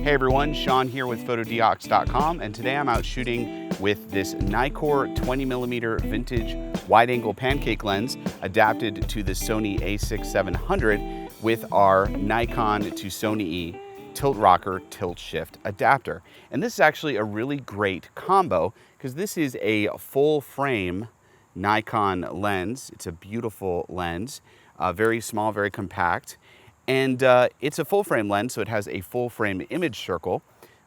Hey everyone, Sean here with Fotodiox.com, and today I'm out shooting with this Nikkor 20mm vintage wide-angle pancake lens adapted to the Sony a6-700 with our Nikon to Sony E tilt rocker tilt shift adapter. And this is actually a really great combo because this is a full frame Nikon lens. It's a beautiful lens, very small, very compact. And it's a full frame lens, so it has a full frame image circle.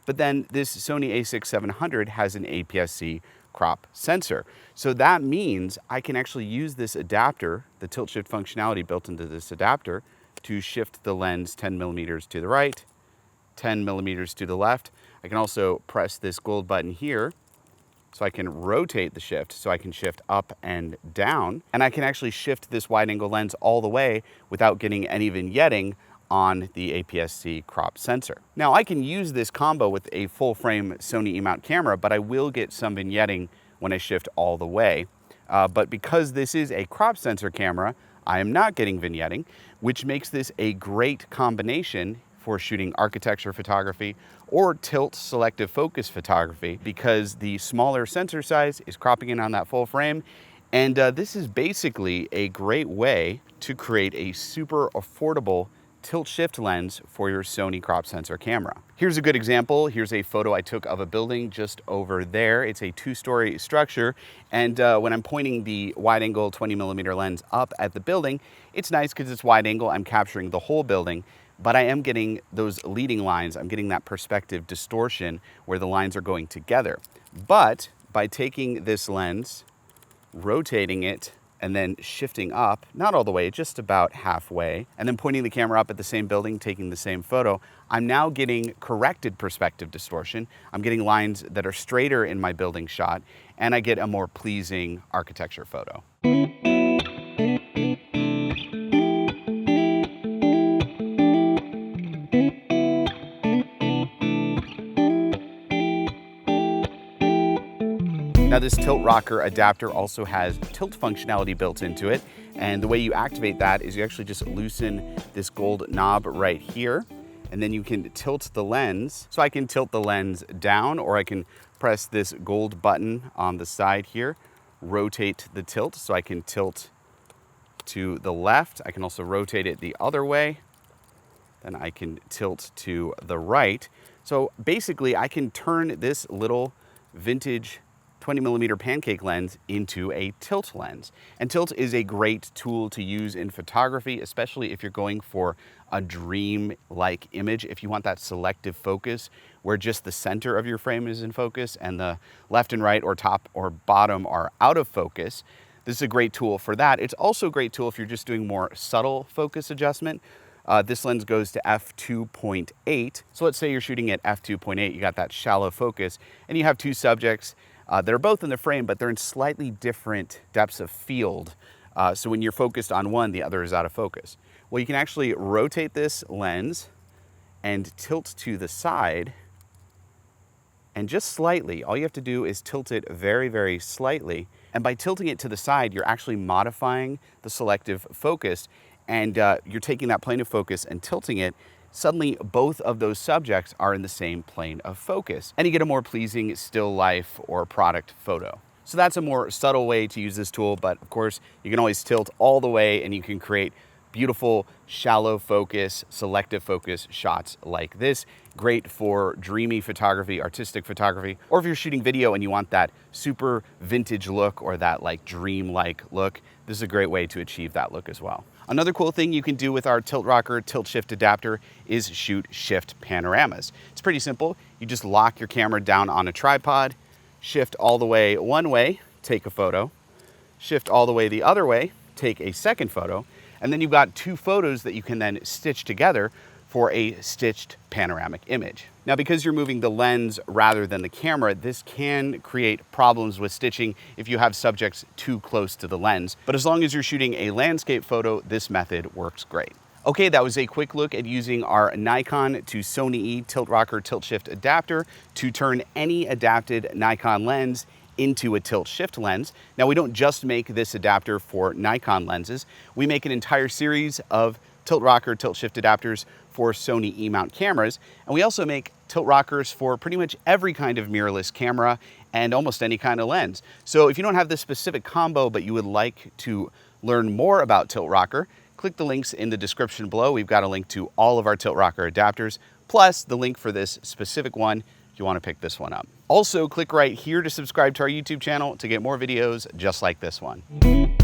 But then this Sony a6-700 has an APS-C crop sensor. So that means I can actually use this adapter, the tilt shift functionality built into this adapter, to shift the lens 10mm to the right, 10mm to the left. I can also press this gold button here, so I can rotate the shift, so I can shift up and down. And I can actually shift this wide angle lens all the way without getting any vignetting on the APS-C crop sensor. Now I can use this combo with a full frame Sony E-mount camera, but I will get some vignetting when I shift all the way. But because this is a crop sensor camera, I am not getting vignetting, which makes this a great combination for shooting architecture photography or tilt selective focus photography, because the smaller sensor size is cropping in on that full frame. And this is basically a great way to create a super affordable tilt shift lens for your Sony crop sensor camera. Here's a good example. Here's a photo I took of a building just over there. It's a 2-story structure. And when I'm pointing the wide angle 20mm lens up at the building, it's nice because it's wide angle. I'm capturing the whole building, but I am getting those leading lines. I'm getting that perspective distortion where the lines are going together. But by taking this lens, rotating it, and then shifting up, not all the way, just about halfway, and then pointing the camera up at the same building, taking the same photo, I'm now getting corrected perspective distortion. I'm getting lines that are straighter in my building shot, and I get a more pleasing architecture photo. Now this tilt rocker adapter also has tilt functionality built into it, and the way you activate that is you actually just loosen this gold knob right here, and then you can tilt the lens. So I can tilt the lens down, or I can press this gold button on the side here, rotate the tilt, so I can tilt to the left. I can also rotate it the other way, then I can tilt to the right. So basically I can turn this little vintage 20mm pancake lens into a tilt lens. And tilt is a great tool to use in photography, especially if you're going for a dream-like image. If you want that selective focus where just the center of your frame is in focus and the left and right or top or bottom are out of focus, this is a great tool for that. It's also a great tool if you're just doing more subtle focus adjustment. This lens goes to f2.8. So let's say you're shooting at f2.8, you got that shallow focus, and you have two subjects that are both in the frame, but they're in slightly different depths of field. So when you're focused on one, the other is out of focus. Well, you can actually rotate this lens and tilt to the side, and just slightly. All you have to do is tilt it very, very slightly. And by tilting it to the side, you're actually modifying the selective focus, and you're taking that plane of focus and tilting it. Suddenly both of those subjects are in the same plane of focus, and you get a more pleasing still life or product photo. So that's a more subtle way to use this tool, but of course you can always tilt all the way and you can create beautiful shallow focus, selective focus shots like this. Great for dreamy photography, artistic photography, or if you're shooting video and you want that super vintage look or that like dream-like look, this is a great way to achieve that look as well. Another cool thing you can do with our tilt rocker tilt shift adapter is shoot shift panoramas. It's pretty simple. You just lock your camera down on a tripod, shift all the way one way, take a photo, shift all the way the other way, take a second photo, and then you've got two photos that you can then stitch together for a stitched panoramic image. Now, because you're moving the lens rather than the camera, this can create problems with stitching if you have subjects too close to the lens. But as long as you're shooting a landscape photo, this method works great. Okay, that was a quick look at using our Nikon to Sony E tilt rocker tilt shift adapter to turn any adapted Nikon lens into a tilt shift lens. Now, we don't just make this adapter for Nikon lenses. We make an entire series of tilt rocker tilt shift adapters for Sony E-mount cameras, and we also make tilt rockers for pretty much every kind of mirrorless camera and almost any kind of lens. So if you don't have this specific combo, but you would like to learn more about tilt rocker, click the links in the description below. We've got a link to all of our tilt rocker adapters, plus the link for this specific one if you want to pick this one up. Also, click right here to subscribe to our YouTube channel to get more videos just like this one.